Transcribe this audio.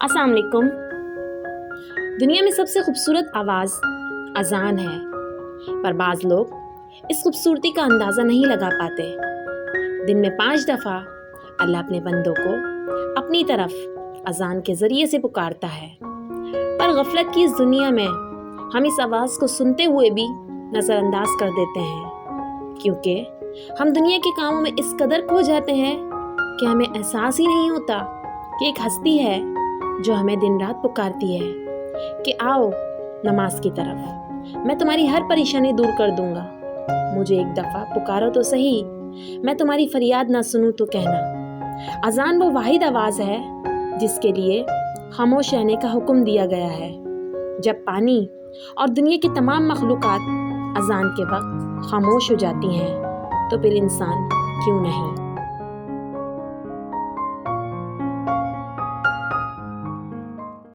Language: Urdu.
السلام علیکم۔ دنیا میں سب سے خوبصورت آواز اذان ہے، پر بعض لوگ اس خوبصورتی کا اندازہ نہیں لگا پاتے۔ دن میں 5 دفعہ اللہ اپنے بندوں کو اپنی طرف اذان کے ذریعے سے پکارتا ہے، پر غفلت کی اس دنیا میں ہم اس آواز کو سنتے ہوئے بھی نظر انداز کر دیتے ہیں، کیونکہ ہم دنیا کے کاموں میں اس قدر کھو جاتے ہیں کہ ہمیں احساس ہی نہیں ہوتا کہ ایک ہستی ہے جو ہمیں دن رات پکارتی ہے کہ آؤ نماز کی طرف، میں تمہاری ہر پریشانی دور کر دوں گا، مجھے ایک دفعہ پکارو تو صحیح، میں تمہاری فریاد نہ سنوں تو کہنا۔ اذان وہ واحد آواز ہے جس کے لیے خاموش رہنے کا حکم دیا گیا ہے۔ جب پانی اور دنیا کی تمام مخلوقات اذان کے وقت خاموش ہو جاتی ہیں تو پھر انسان کیوں نہیں۔